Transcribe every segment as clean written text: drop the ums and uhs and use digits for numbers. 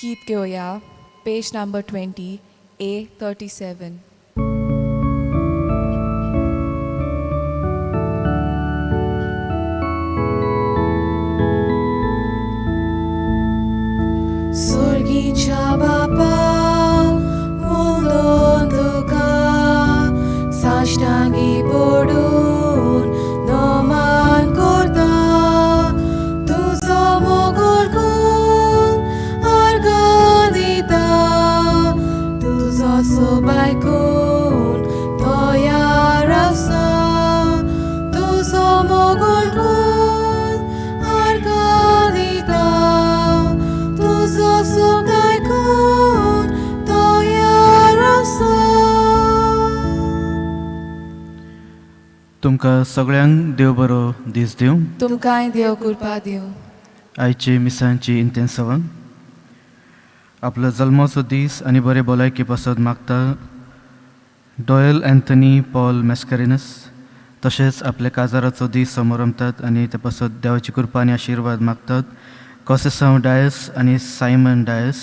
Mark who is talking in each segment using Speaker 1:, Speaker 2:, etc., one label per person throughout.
Speaker 1: गीत घेऊया page number 20 A37.
Speaker 2: Sorgicia Baba, mondon tuka, साष्टांगी पडून नमन करता, तुझो मोगोल गुण अर्घ दिता, तुझो सोबाय गुण तयार आसा, तुझो मोगोल गुण अर्घ दिता, तुझो सोबाय गुण तयार आसा.
Speaker 3: तुमकां सगळ्यांक देव बरो दीस दिवं.
Speaker 1: तुमकांय देव कृपा दिवं.
Speaker 3: आयची मिसांची इंतेन्सवां आपलो जल्माचो दीस आनी बरे भलायकी पासत मागता डॉयल एंथनी पॉल मॅस्करिनस. तशेंच आपले काजाराचो दीस समोर रमतात आनी ते पासत देवाची कृपा आनी आशिर्वाद मागतात कॉसेसांव डायस आनी सायमन डायस.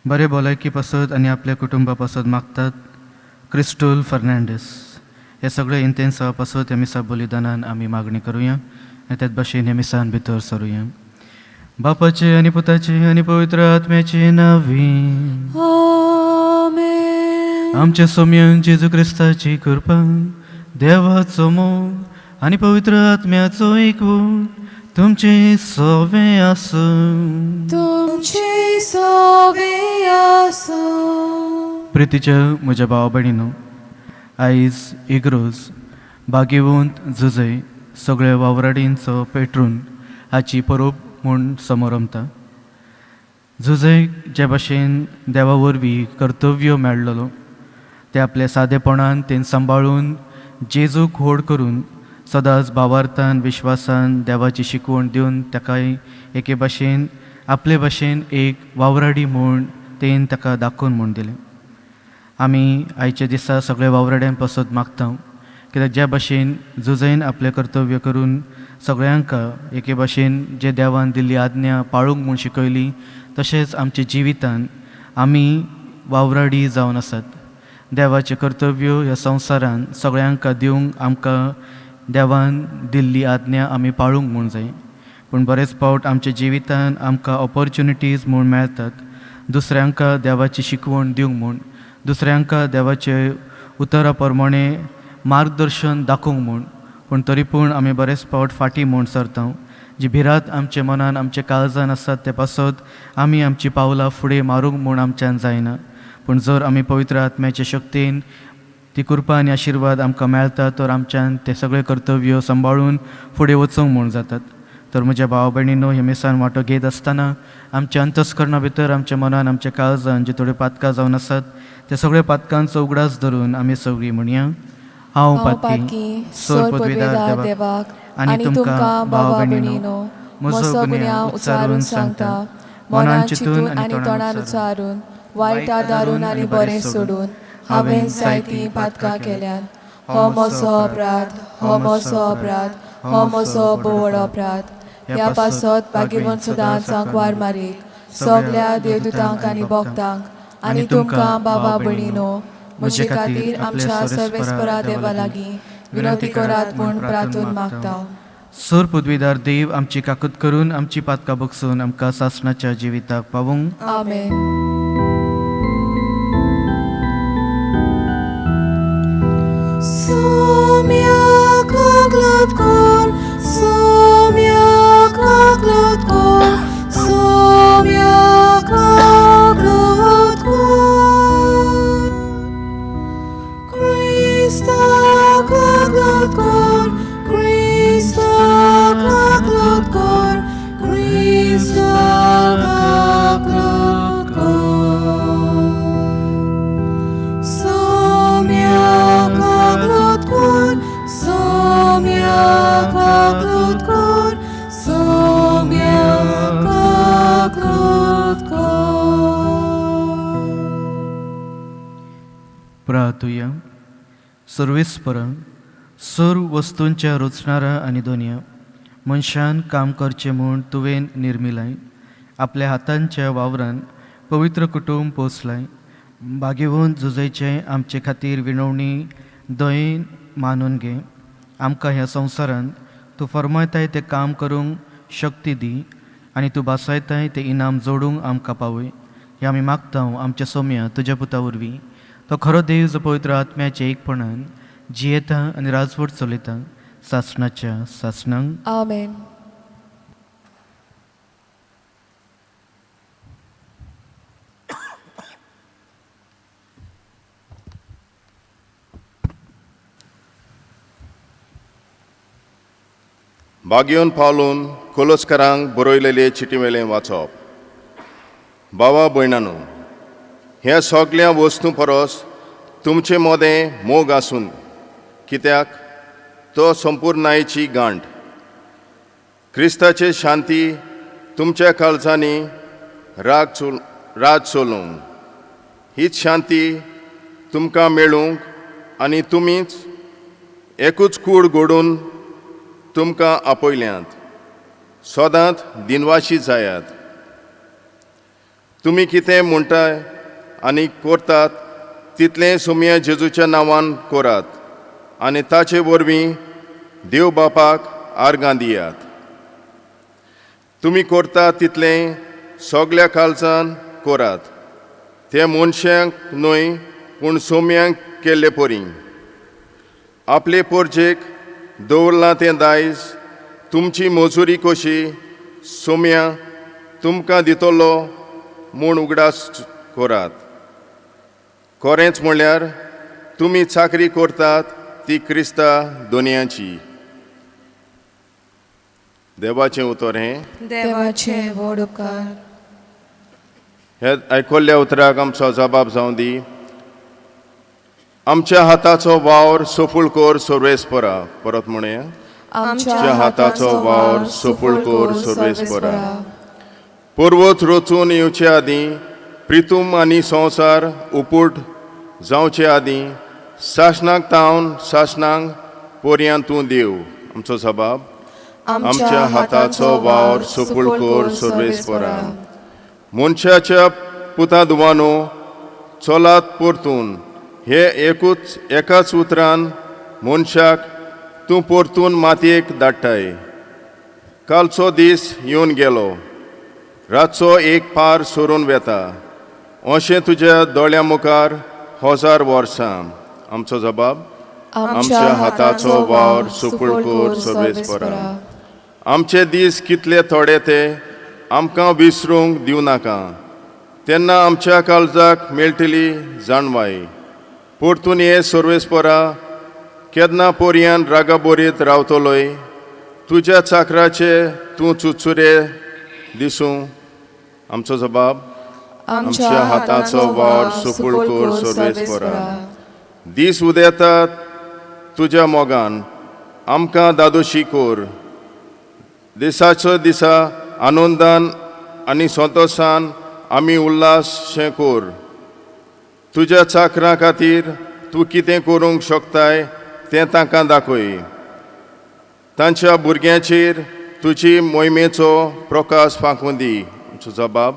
Speaker 3: बरे भलायकी पासत आनी आपल्या कुटुंबा पासत मागतात क्रिस्टोल फर्नांडीस. हे सगळे इंतेन्सा पासत ह्या मिसा बलिदानान आमी मागणी करुया आनी त्याच भाशेन ह्या मिसान भितर सरुया. बापाचे आनी पुताचे आनी पवित्र आत्म्याचे नांवीन
Speaker 2: आमेन.
Speaker 3: आमचे सोम्यांक जेजू क्रिस्ताची कृपा देवाचो मोग आनी पवित्र आत्म्याचो एकवट तुमचे सवे आसूं.
Speaker 2: तुमचे सवे आसूं.
Speaker 3: प्रितीच्या म्हज्या भावा भयणीनो, आयज इग्रोज बागेवंत झुजय सगळ्या वावराडींचो पेटरून हाची परब म्हूण समोर रमता. झुजयक जे भाशेन देवा वरवीं कर्तव्य मेळ्ळलो ते आपल्या सादेपणान तें सांबाळून जेजूक व्हड करून सदांच भावार्थान विश्वासान देवाची शिकवण दिवन ताकाय एके भाशेन आपले भाशेन एक वावराडी म्हूण तें ताका दाखोवन म्हूण दिलें. आमी आयच्या दिसा सगळे वावराड्यान पासत मागता कित्याक ज्या भाशेन झुजैन आपलें कर्तव्य करून सगळ्यांक एके भाशेन जे देवान दिल्ली आज्ञा पाळूंक म्हूण शिकयली तशेंच आमच्या जिवितान आमी वावराडी जावन आसात. देवाचें कर्तव्य ह्या संवसारान सगळ्यांक दिवंक आमकां देवान दिल्ली आज्ञा आमी पाळूंक म्हूण जाय. पूण बरेच फावट आमच्या जिवितान आमकां ऑपॉर्च्युनिटीज म्हूण मेळटात दुसऱ्यांक देवाची शिकवण दिवंक म्हूण, दुसऱ्यांक देवाचे उतरा प्रमाणे मार्गदर्शन दाखोवंक म्हूण. पूण तरी पूण आमी बरेच फावट फाटीं म्हूण सरता. जी भिरांत आमच्या मनान आमच्या काळजान आसात ते पासत आमी आमची पावलां फुडें मारूंक म्हूण आमच्यान जायना. पूण जर आमी पवित्र आत्म्याचे शक्तीन ती कृपा आनी आशिर्वाद आमकां मेळटा तर आमच्यान ते सगळे कर्तव्य सांबाळून फुडें वचूंक म्हूण जातात. तर म्हज्या भावा भयणीनो, हे मिसान वांटो घेत आसतना आमच्या अंतस्करणा भितर आमच्या मनान आमच्या काळजान जे थोडे पातकां जावन आसात ते सगळे पातकांचो उगडास धरून आमी सगळीं म्हणया हांव पातकी सोर पदवीदार देवाक आनी तुमकां भावा भयणीनो म्हजो गुन्यांव उच्चारून सांगता. मनान चिंतून आनी तोंडान
Speaker 1: उच्चारून वायट आदारून आनी बरें सोडून हांवें जायतीं पातकां केल्यात. हो म्हजो अपराध, हो म्हजो अपराध, हो म्हजो बोवड अपराध. ह्या पासत भाग्यवंत सदांच वार मारीक सगळ्या देवदूतांक आनी भक्तांक आनी तुमकां बाबा भयणीनो म्हजे खातीर आमच्या सर्वेस्परा देवा लागीं विनंती करात म्हूण प्रार्थून मागता.
Speaker 3: सोर पदवीदार देव आमची काकूत करून आमची पातकां बगसून आमकां सासणाच्या जिविताक पावूंक.
Speaker 1: आमेन.
Speaker 2: Somiak aglat kor, somiak aglat kor, somiak aglat kor. Krista aglat kor, Krista aglat kor, Krista aglat kor. Somiak aglat kor, somiak aglat kor, somiak aglat kor.
Speaker 3: प्रार्थुया. सर्वेस्पर सर्व वस्तूंच्या रचणारा आनी दोनया मनशान काम करचें म्हूण तुवें निर्मिलाय आपल्या हातांच्या वावरान पवित्र कुटुंब पोसलाय. बागेवून झुजयचे आमचे खातीर विणवणी दयेन मानून घे. आमकां ह्या संवसारांत तूं फरमायताय तें काम करूंक शक्ती दी आनी तूं बासायताय तें इनाम जोडूंक आमकां पावय. हें आमी मागता आमच्या सोम्या तुज्या पुता वरवीं. तो खरो देव जो पवित्र आत्म्याचे एकपणान जियेता आनी राजवट चलयता सासणाच्या सासणांक.
Speaker 1: आमेन.
Speaker 4: बागेवन पावलून कोलोस्करांक बरयलेले चिटीवेलें वाचप. भावा भयणांनो, ह्या सगळ्या वस्तू परस तुमचें मोदें मोग आसून, कित्याक तो संपूर्णायेची गांठ. क्रिस्ताचे शांती तुमच्या काळजांनी राज चलोवंक. हीच शांती तुमकां मेळूंक आनी तुमीच एकूच कूड घडून तुमकां आपयल्यांत. सदांच दिनवाशी जायात. तुमी कितें म्हणटाय आनी करतात तितलें सुमया जेजूच्या नांवान करात आनी ताचे वरवीं देव बापाक आर्गां दियात. तुमी करतात तितलें सगळ्या काळजान करात. तें मनशांक न्हय पूण सोम्यांक केल्ले परी. आपले पोरजेक दवरलां तें दायज तुमची मजुरी कशी सोम्या तुमकां दितलो म्हूण उगडास करात. खरेंच म्हणल्यार तुमी चाकरी करतात ती क्रिस्ता दोनयांची. देवाचें उतर हें.
Speaker 1: देवाचे व्हड उपकार.
Speaker 4: हे आयकल्ल्या उतराक आमचो जबाब जावं दी. आमच्या हाताचो वावर सफूल कर सर्वेस्परा. परत म्हणया.
Speaker 1: आमच्या
Speaker 4: हाताचो वावर सफूल कर सर्वेस्परा. पर्वत रचून येवचे आदीं प्रितूम आनी संवसार उपूट जावचे आदीं सासणाक तावन सासणांक पर्यांत तूं देव. आमचो जबाब. आमच्या हाताचो वावर सफूल कर सर्वेस्परा. मनशाच्या पुता दुवानो चलात परतून. हे एकाच उतरान मनशाक तूं परतून मातयेक धाडटाय. कालचो दीस येवन गेलो. रातचो एक पार सोरून वेता. अशें तुज्या दोळ्या मुखार 1000 वर्सां. आमचो जबाब. आमच्या हाताचो वावर सफूल कर सर्वेस्परा. आमचे दीस कितले थोडे ते आमकां विसरूंक दिवं नाका. तेन्ना आमच्या काळजाक मेळटली जाणवाय. परतून ये सर्वेस्परा. केन्ना पर्यान रागा बोरीत रावतलोय. तुज्या चाकराचे तूं चुचुरे दिसूं. आमचो जबाब. आमच्या हाताचो वावर सफूल कर सर्वेस्परा. दीस उदेतात तुज्या मोगान आमकां दादोशी कर. दिसाचो दिसा आनंदान आनी संतोशान आमी उल्हासशें कर. तुज्या चाकरां खातीर तूं कितें करूंक शकताय तें तांकां दाखय. तांच्या भुरग्यांचेर तुजी मोहिमेचो प्रकाश फांकून दी. आमचो जबाब.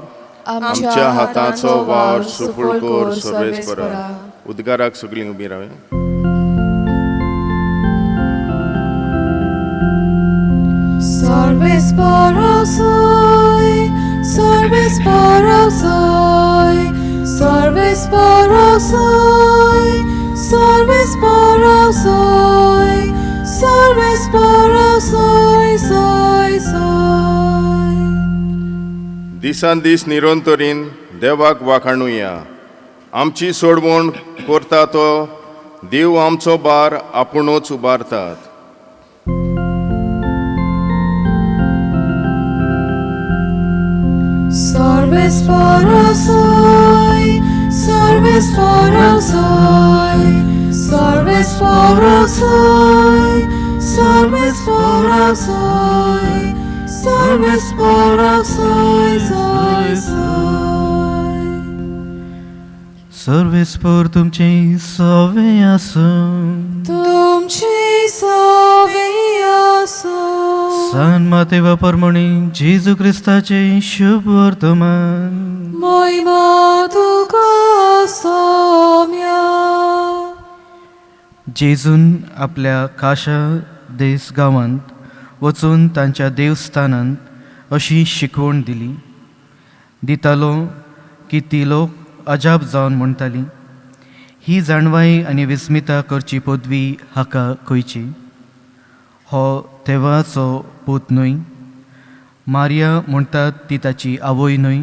Speaker 4: आमच्या हाताचो वावर सफूल कर सर्वेस्परा. उद्गाराक सगळीं उबी रावया.
Speaker 2: सर्वेस्परा soy, सर्वेस्परा soy, सर्वेस्परा soy, सर्वेस्परा soy, सर्वेस्परा soy, soy, soy.
Speaker 4: दिसान दीस निरंतरीन देवाक वाखाणुया. आमची सोडवण करता तो देव आमचो बार आपुणूच उबारतात.
Speaker 2: सर्वेस्परा soy, सर्वेस्परा soy, सर्वेस्परा soy, सर्वेस्परा soy, सर्वेस्परा soy, soy, soy.
Speaker 3: सर्वेस्पर तुमचे सवे आसूं.
Speaker 2: तुमची सवे आसूं.
Speaker 3: सान मातेवा परमणी जेजू क्रिस्ताचे शुभ वर्तमान.
Speaker 1: मोयमा तुका सौम्या.
Speaker 3: जेजून आपल्या काशा देस गांवांत वचून तांच्या देवस्थानांत अशी शिकवण दिली. दितालो की ती लोक अजाप जावन म्हणटाली, ही जाणवाई आनी विस्मिता करची पदवी हाका खंयची? हो तेवाचो पूत न्हय? मारिया म्हणटात ती ताची आवय न्हय?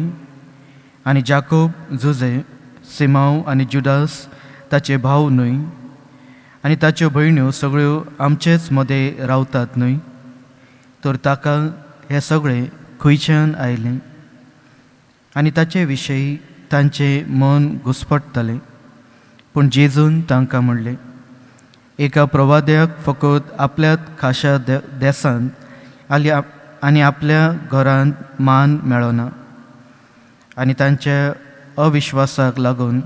Speaker 3: आनी जाकोब, जुजे, सिमांव आनी जुडास ताचे भाव न्हय? आनी ताच्यो भयण्यो सगळ्यो आमचेच मदें रावतात न्हय? तर ताका हें सगळें खंयच्यान आयलें? आनी ताचे विशयी तांचें मन घुस्पट्टलें. पूण जेजून तांकां म्हणलें, एका प्रवाद्याक फकत आपल्याच खाशा देसांत आनी आपल्या घरांत मान मेळना. आनी तांच्या अविश्वासाक लागून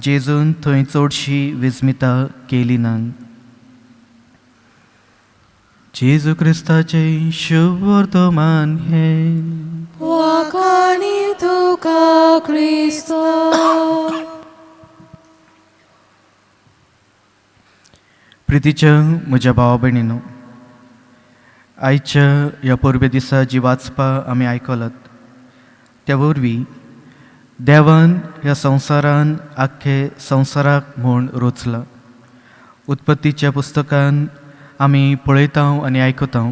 Speaker 3: जेजून थंय चडशी विस्मिता केली ना. जेजू क्रिस्ताचे शुभ वर्तमान हें.
Speaker 1: वाकानी तुका क्रिस्तो.
Speaker 3: प्रितीच्या म्हज्या भावा भयणीनो, आयच्या ह्या परबे दिसा जी वाचपां आमी आयकलात त्या वरवीं देवान ह्या संवसारान आख्खे संवसाराक म्हूण रचला. उत्पत्तीच्या पुस्तकान आमी पळयता आनी आयकता,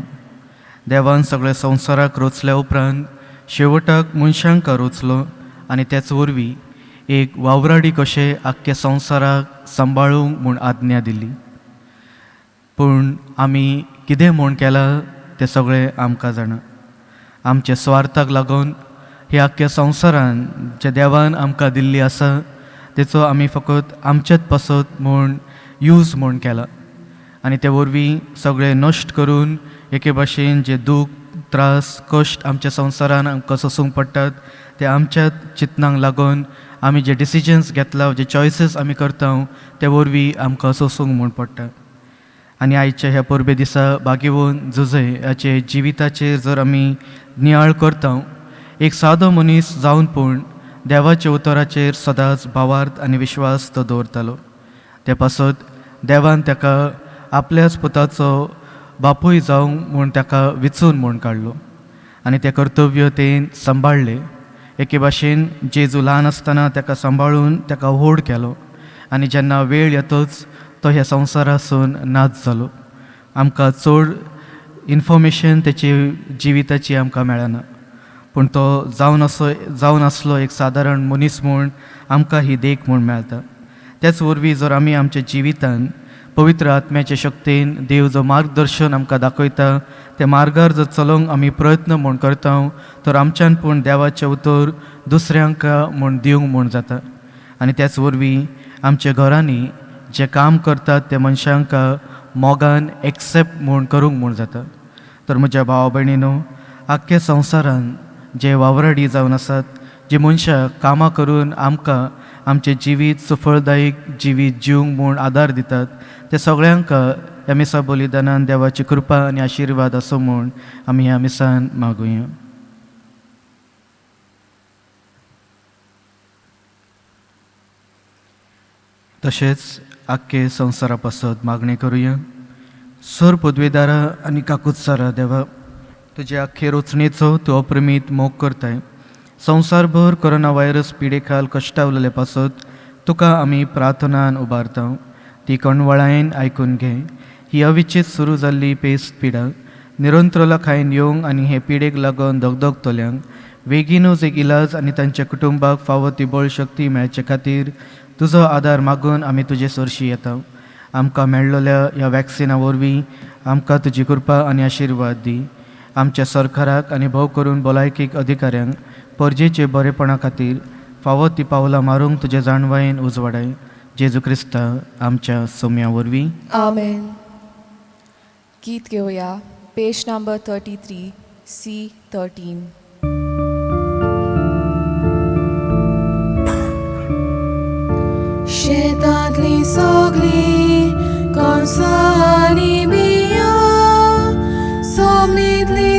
Speaker 3: देवान सगळ्या संवसाराक रचल्या उपरांत शेवटाक मनशांक रचलो आनी त्याच वरवीं एक वावराडी कशें आख्ख्या संवसाराक सांबाळूंक म्हूण आज्ञा दिली. पूण आमी कितें म्हूण केलां तें सगळें आमकां जाणा. आमच्या स्वार्थाक लागून ह्या आख्ख्या संवसारान जे देवान आमकां दिल्ली आसा तेचो आमी फकत आमचेच पासत म्हूण यूज म्हूण केला. आनी ते वरवीं सगळें नश्ट करून एके भाशेन जे दूख, त्रास, कश्ट आमच्या संवसारान आमकां सोसूंक पडटात ते आमच्याच चिंतनाक लागून आमी जे डिसिजन्स घेतला, जे चॉयसीस आमी करता ते वरवीं आमकां सोसूंक म्हूण पडटा. आनी आयच्या ह्या परबे दिसा बागेवून जुजे हाचे जिविताचेर जर आमी नियाळ करता, एक सादो मनीस जावन पूण देवाच्या उतराचेर सदांच भावार्थ आनी विश्वास तो दवरतालो. ते पासत देवान ताका आपल्याच पुताचो बापूय जावंक म्हूण ताका विचून म्हूण काडलो आनी तें कर्तव्य तें सांबाळलें. एके भाशेन जेजू ल्हान आसतना ताका सांबाळून ताका व्हड केलो आनी जेन्ना वेळ येतोच तो ह्या संवसारासून नाच जालो. आमकां चड इन्फॉर्मेशन तेची जिविताची आमकां मेळना, पूण तो जावन आसलो एक सादारण मनीस म्हूण आमकां ही देख म्हूण मेळटा. त्याच वरवीं जर आमी आमच्या जिवितान पवित्र आत्म्याचे शक्तीन देव जो मार्गदर्शन आमकां दाखयता त्या मार्गार जर चलोंक आमी प्रयत्न म्हूण करता तर आमच्यान पूण देवाचें उतर दुसऱ्यांक म्हूण दिवंक म्हूण जाता. आनी त्याच वरवीं आमच्या घरांनी जे काम करतात त्या मनशांक मोगान एक्सेप्ट म्हूण करूंक म्हूण जाता. तर म्हज्या भावा भयणीनो, आख्ख्या संवसारान जे वावराडी जावन आसात, जे मनशां कामां करून आमकां आमचें जिवीत सफळदायीक जिवीत जिवंक म्हूण आदार दितात, ते सगळ्यांक ह्या मिसा बलिदानान देवाची कृपा आनी आशिर्वाद आसूं म्हूण आमी ह्या मिसान मागुया. तशेंच आख्खे संवसारा पासत मागणी करुया. सर पदवेदारा आनी काकुत्सारा देवा, तुजे आख्खे रचणेचो तूं अप्रमीत मोग करताय. संवसारभर कोरोना व्हायरस पिडे खाल कश्टावलेले पासत तुका आमी प्रार्थनान उबारता. ती कणवळायेन आयकून घे. ही अविचित सुरू जाल्ली पेस्त पिडा निरंत्रला खायन येवंक आनी हे पिडेक लागून दगदगतल्यांक बेगीनूच एक इलाज आनी तांच्या कुटुंबाक फावो ती बळ शक्ती मेळचे खातीर तुजो आदार मागून आमी तुजे सरशी येता. आमकां मेळ्ळल्या ह्या वॅक्सिना वरवीं आमकां तुजी कृपा आनी आशिर्वाद दी. आमच्या सरकाराक आनी भोव करून भलायकीक अधिकाऱ्यांक परजेचे बरेपणा खातीर फावो ती पावलां मारूंक तुजे जाणवायेन उजवाडाय. जेजू क्रिस्ता आमच्या सौम्या वरवीं.
Speaker 1: आमेन. गीत घेवया. Page number 33 C13.
Speaker 2: शेतांतली सगळी कणसां आनी बियां सोमनीतली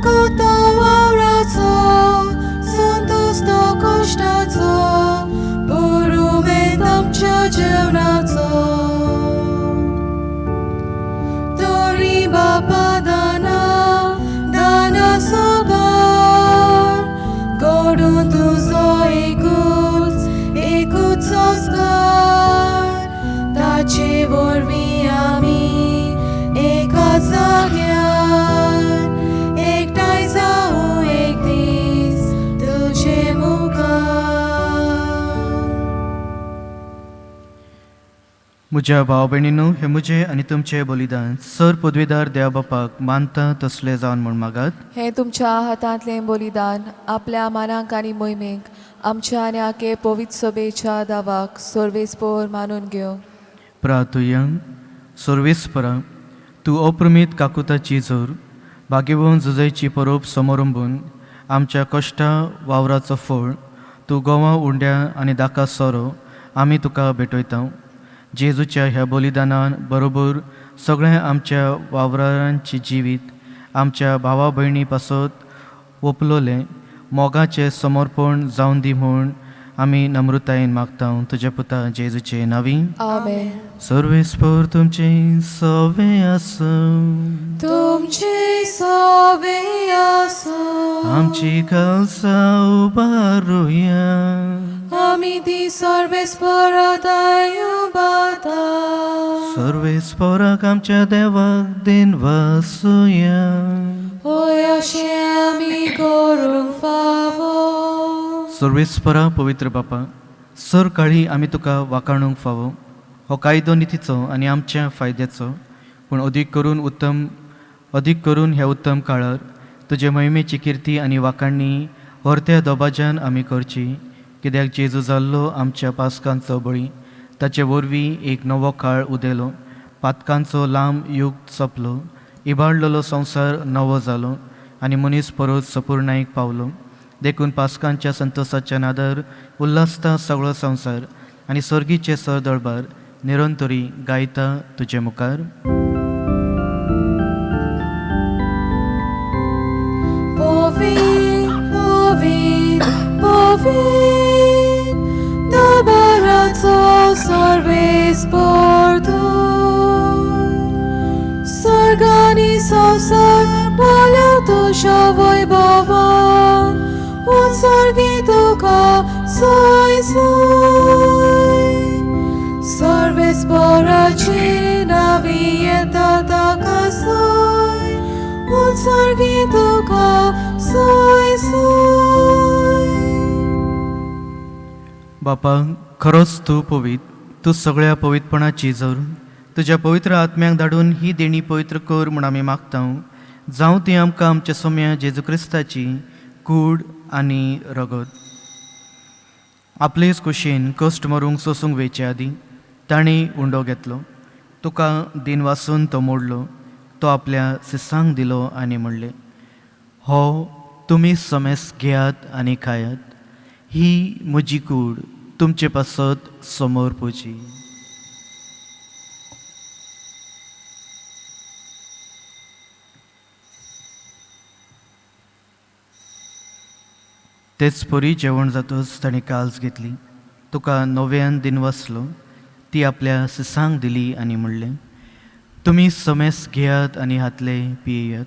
Speaker 2: कोता वावराचो संतोष तो कश्टाचो पुरुमेत आमच्या जेवणाचो तोरी बापा दाना दाना सोबार गोडून तुजो एकूच संस्कार ताचे वरवीं आमी एका जाग्यार एकठांय जावं एक दीस तुजे मुखार.
Speaker 3: म्हज्या भाव भयणींनो, हे म्हजें आनी तुमचें बलिदान सर पदवीदार देवा बापाक मानता तसलें जावन म्हूण मागात.
Speaker 1: हे तुमच्या हातांतलें बलिदान आपल्या मानांक आनी मोहिमेक आमच्या आनी आखे पवित्र सभेच्या दावाक सर्वेस्पोर मानून घेवं.
Speaker 3: प्रार्थुया. सर्वेस्परा, तूं अप्रमीत काकुताची जोर भाग्यवन झुजायची परोप समोरंबून आमच्या कश्टा वावराचो फळ तूं गोवा उंड्या आनी दाका सोरो आमी तुका भेटयता. जेजूच्या ह्या बलिदानान बरोबर सगळ्या आमच्या वावरांची जिवीत आमच्या भावा भयणी पासत ओपलोले मोगाचें समर्पण जावन दी म्हूण आमी नम्रतायेन मागता तुज्या पुता जेजूचे नांवी.
Speaker 1: आमेन.
Speaker 3: सर्वेस्पोर तुमचे सवे आसूं,
Speaker 2: तुमचे सवे आसूं,
Speaker 3: आमची खालसा उबारुया.
Speaker 2: आमी ती सर्वेस्पराताय उबारता.
Speaker 3: सर्वेस्पोराक आमच्या देवाक दिन वासुया.
Speaker 2: होय अशें आमी करूंक फावो.
Speaker 3: सर्वेस्परा पवित्र बापा, सर काळी आमी तुका वाखाणूंक फावो. हो कायदो नितीचो आनी आमच्या फायद्याचो, पूण अदीक करून ह्या उत्तम काळार तुजे महिमेची किर्ती आनी वाखाणणी व्हरत्या दोबाज्यान आमी करची. कित्याक जेजू जाल्लो आमच्या पासकांचो बळी, ताचे वरवीं एक नवो काळ उदेलो. पातकांचो लांब युग सोंपलो, इबाडलेलो संवसार नवो जालो आनी मनीस परत सपूर्णायेक पावलो. देखून पासकांच्या संतोशाच्या नादार उल्हासता सगळो संवसार आनी सर्गीचे सर दळबार निरंतरी गायता तुजे मुखार.
Speaker 2: दरबाराचो सर्वेस्पोर तूं, स्वर्गानी संवसार पालव तुज्या वैभवान, उत्सर्गी तुका सोय सोय. सर्वेस्पोराची नावी येता ताका सोय, उत्सर्गी तुका सोय सोय.
Speaker 3: बापा, खरोच तूं पवित्र, तूं सगळ्या पवित्रपणाची जोर. तुज्या पवित्र आत्म्याक धाडून ही देणी पवित्र कर म्हूण आमी मागता. जावं ती आमकां आमच्या सोम्या जेजू क्रिस्ताची कूड आनी रगत. आपलेच कुशीन कश्ट मरूंक सोसूंक वेचे आदीं ताणें उंडो घेतलो. तुका दिन वासून तो मोडलो. तो आपल्या सिसांक दिलो आनी म्हणलें, हो तुमी समेस घेयात आनी खायात. ही म्हजी कूड तुमचे पासत समोर पोची. तेच परी जेवण जातच ताणें काल्स घेतली. तुका नव्यान दिन वासलो. ती आपल्या सिसांक दिली आनी म्हणलें, तुमी समेस घेयात आनी हातले पियेयात.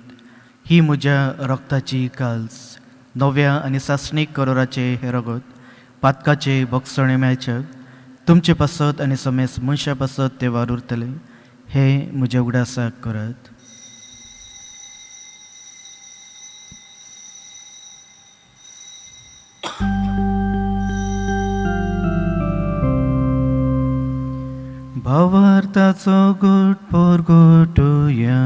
Speaker 3: ही म्हज्या रक्ताची काल्स, नव्या आनी सासणीक करोराचे हे रगत, पातकाचे भक्षणे मेळच्याक तुमचे पासत आनी समेस मनशा पासत ते वार उरतले. हे म्हज्या उगडासाक करात. भावार्थाचो गोट परगोटुया.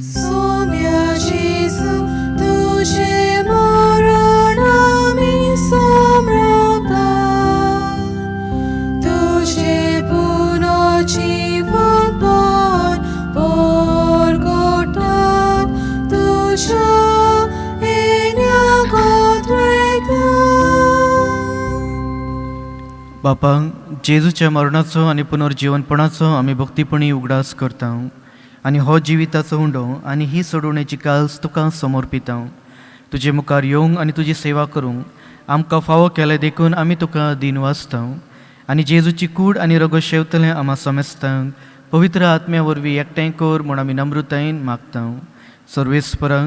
Speaker 2: सोम्या जेजू तुझे मरण आमी समरता, तुझे पुनर्जीवन परगोटात तुझ्या येण्याक वैता.
Speaker 3: बापा, जेजूच्या मरणाचो आनी पुनर्जीवनपणाचो आमी भक्तीपणी उगडास करता. आनी हो जिविताचो हुंडो आनी ही सोडवण्याची काल्स तुका समर्पिता. तुजे मुखार येवंक आनी तुजी सेवा करूंक आमकां फावो केले देखून आमी तुका दिन वाचता. आनी जेजूची कूड आनी रगत शेवतले आम्हा समेस्तांक पवित्र आत्म्या वरवीं एकठांय कर म्हूण आमी नम्रतायेन मागता. सर्वेस्परा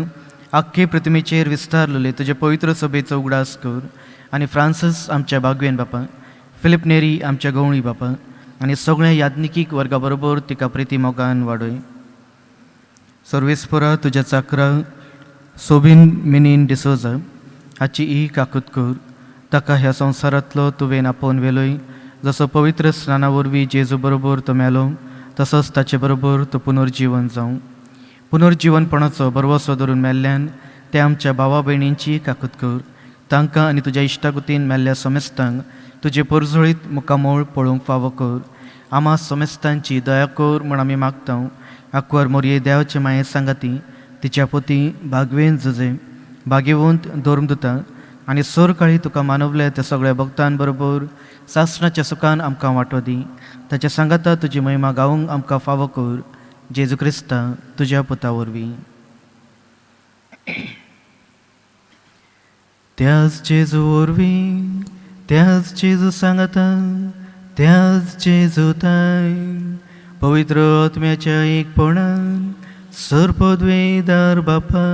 Speaker 3: आख्खे प्रतिमेचेर विस्तारलेले तुजे पवित्र सभेचो उगडास कर आनी फ्रांसीस आमच्या बागवेन बापा, फिलिप नेरी आमच्या गवळी बापा आनी सगळ्या याज्ञिकीक वर्गा बरोबर तिका प्रिती मोगान वाडय. सर्वेस्परा तुज्या चाकरा सोबीन मिनीन डिसोजा हाची ही काकूत कर. ताका ह्या संवसारांतलो तुवें आपोवन वेलोय. जसो पवित्र स्नाना वरवीं जेजू बरोबर तो मेलो तसोच ताचे बरोबर तो पुनर्जीवन जावं. पुनर्जीवनपणाचो बरवसो धरून मेल्ल्यान ते आमच्या भावा भयणींची काकूत कर. तांकां आनी तुज्या इश्टागुतीन मेल्ल्या समेस्तांक तुजे परजळीत मुखामोळ पळोवंक फावो कर. आम्हा समेस्तांची दया कर म्हूण आमी मागता. आंकवार मोरये देवाचे माये सांगाती तिच्या पोती बागवेन झुजे बागेवंत धर्मदुता आनी सोर काळी तुका मानवले त्या सगळ्या भक्तां बरोबर सासणाच्या सुखान आमकां वांटो दी. ताच्या सांगाता तुजी महिमा गावंक आमकां फावो कर. जेजू क्रिस्ता तुज्या पुता वरवीं. त्याच जेजू वरवीं त्याच जेजू सांगाता त्याच जेजू ताय पवित्र आत्म्याच्या एकपणान सर्पद्वेदार बापा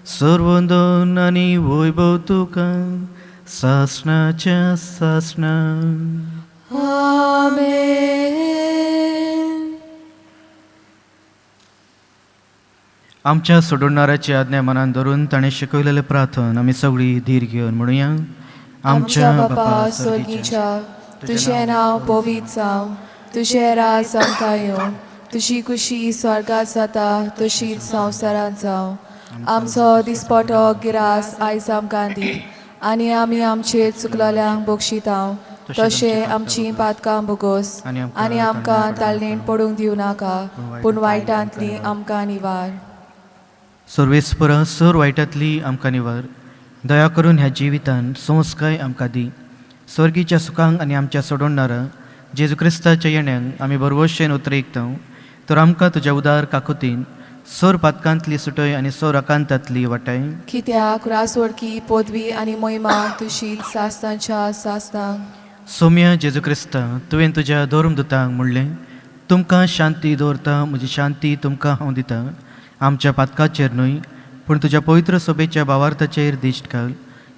Speaker 3: सर्वंदन आनी वैभव तुका सासणाच्या सासणा.
Speaker 2: आमेन.
Speaker 3: आमच्या सोडवणाऱ्याची आज्ञा मनान धरून ताणें शिकयलेले प्रार्थन आमी सगळीं धीर घेवन म्हणुया.
Speaker 1: आमच्या बापा स्वर्गीच्या, तुझें नांव पवित्र जावं, तुझें राज आमकां येवं, तुजी कुशी स्वर्गात जाता तशीच संवसारांत जावं. आमचो दिसपटो गिरास आयज आमकां दी आनी आमी आमचेर चुकलोल्यांक बक्षितांव तशें आमची पातकां बोगोस आनी आमकां तालणेन पडूंक दिवं नाका पूण वायटांतली आमकां निवार.
Speaker 3: सर्वेस्परा सर वायटांतली आमकां निवार. दया करून ह्या जिवितान संस्काय आमकां दी. स्वर्गीच्या सुखांक आनी आमच्या सोडवणारा जेजू क्रिस्ताच्या येण्याक आमी बरवशेन उतरयता. तर आमकां तुज्या उदार काकुतीन सर पातकांतली सुटय आनी सर आकांतांतली वाटाय.
Speaker 1: कित्याक रासवडकी पदवी आनी महिमा तुशीच सासतांच्या सासतांक.
Speaker 3: सौम्य जेजू क्रिस्ता तुवें तुज्या धर्मदुतांक म्हणलें तुमकां शांती दवरता म्हजी शांती तुमकां हांव दिता. आमच्या पातकाचेर न्हय पूण तुज्या पवित्र सभेच्या भावार्थाचेर दिश्ट घाल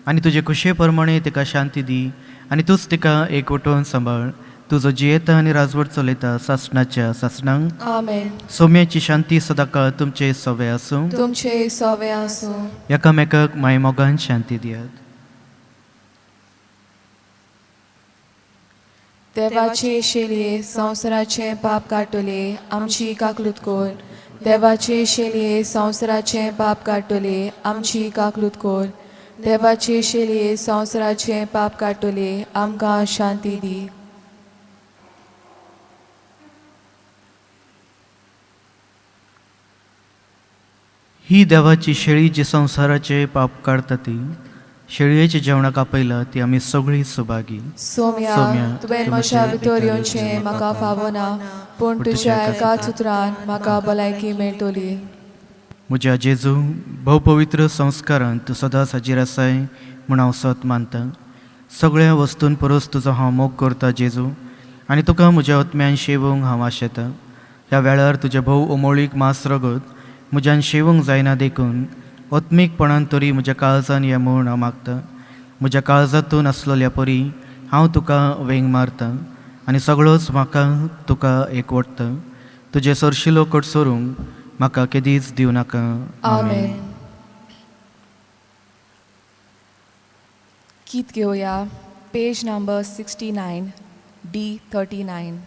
Speaker 3: आनी तुजे कुशे प्रमाणे तिका शांती दी आनी तूंच तिका एकवटून सांबाळ. तुजो जियेता आनी राजवट चलयता सासणाच्या सासणांक.
Speaker 1: आमेन.
Speaker 3: सौम्याची शांती सदाकाळ तुमचे सवे आसूं.
Speaker 1: तुमचे सवे आसूं.
Speaker 3: एकामेकाक मायमोगान शांती दियात.
Speaker 1: देवाचे शेलये संवसाराचे पाप काडटले आमची काकलूत कोर. देवाचे शेलये संवसाराचे पाप काडटले आमची काकलूत कोर. देवाचे शेलये संवसाराचे पाप काडटले आमकां शांती दी.
Speaker 3: ही देवाची शेळी जी संवसाराचे पाप काडटा ती शेळयेच्या जेवणाक आपयला ती आमी सगळीं सुभागी.
Speaker 1: सोम्या तुवें म्हज्या भितर येवचें म्हाका फावना पूण तुज्या एकाच उतरान म्हाका भलायकी मेळटली.
Speaker 3: म्हज्या जेजू भोव पवित्र संस्कारांत तूं सदांच हाजीर आसाय म्हूण हांव सत मानतां. सगळ्या वस्तूंत परस तुजो हांव मोग करता जेजू आनी तुका म्हज्या आत्म्यान शेवूंक हांव आशेतां. ह्या वेळार तुजे भोव अमोळीक मास रगत म्हज्यान शेवूंक जायना देखून आत्मीकपणान तरी म्हज्या काळजान ये म्हूण हांव मागतां. म्हज्या काळजांतून आसलेल्या परी हांव तुका वेंग मारतां आनी सगळोच म्हाका तुका एकवटता. तुजे सरशिलो कट सोरूंक म्हाका केदीच दिवं नाका.
Speaker 1: आमेन. गीत घेवया पेज नंबर 69 D39.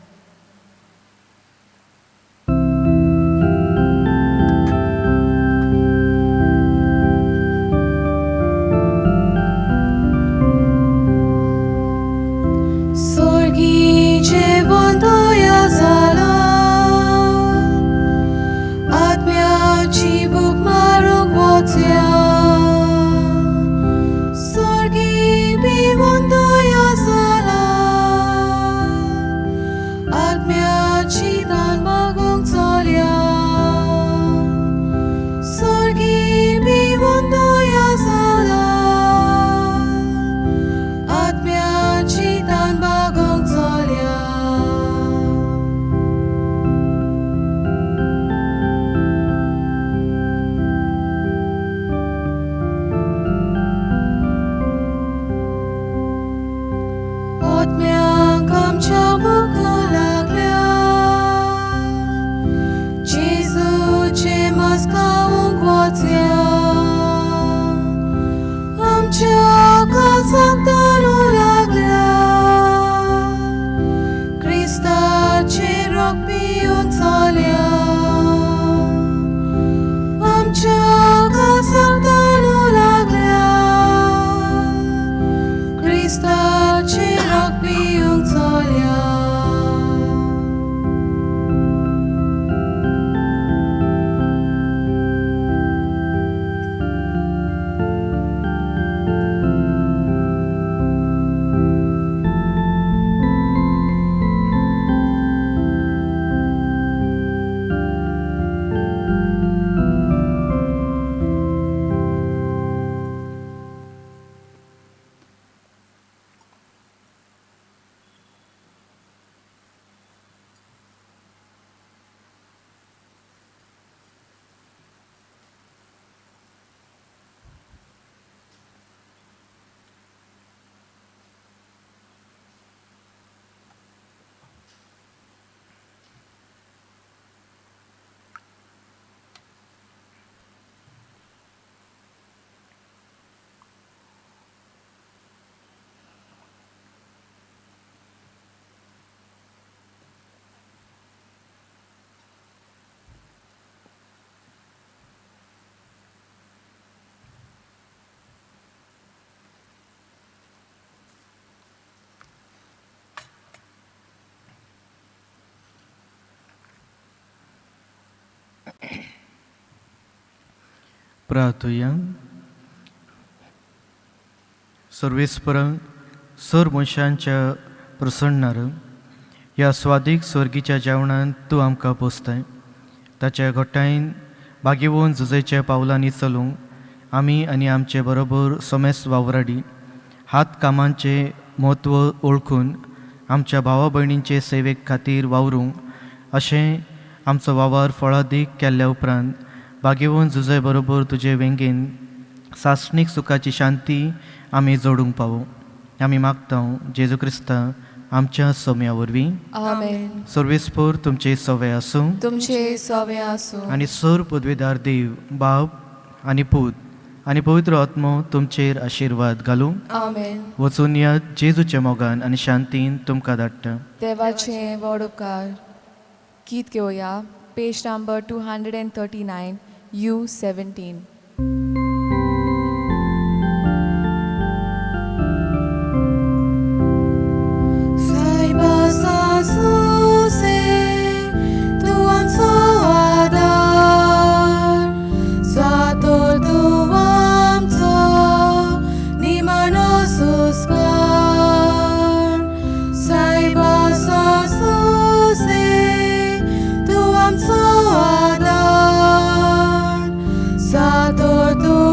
Speaker 3: प्रार्थुया. सर्वेस्पर सर मनशांच्या प्रसन्नार ह्या स्वादीक स्वर्गीच्या जेवणान तूं आमकां पोसताय. ताच्या घोटायन बागेवून झुजेच्या पावलांनी चलूंक आमी आनी आमचे बरोबर समेस्त वावराडी हात कामांचे म्हत्व ओळखून आमच्या भावा भयणींचे सेवेक खातीर वावरूंक अशें आमचो वावर फळादीक केल्ल्या उपरांत बागेवून झुजे बरोबर तुजे वेंगेन सासणीक सुखाची शांती आमी जोडूंक पावूं. आमी मागता जेजू क्रिस्ता आमच्या सोम्या वरवीं.
Speaker 1: आमेन.
Speaker 3: सर्वेस्पोर तुमचे सवे आसूं
Speaker 1: तुमचे सवे आसूं
Speaker 3: आनी सर पदवेदार देव बाप आनी पूत आनी पवित्र आत्मो तुमचेर आशिर्वाद घालूं.
Speaker 1: आमेन.
Speaker 3: वचून या जेजूच्या मोगान आनी शांतीन तुमकां धाडटा.
Speaker 1: देवाचे व्हड उपकार. गीत घेवया. Page number 239 U17.
Speaker 2: Saiba Sasuse, tu amso adar, Swato tu amso, nimano suskar. Saiba Sasuse, tu amso adar, Swato tu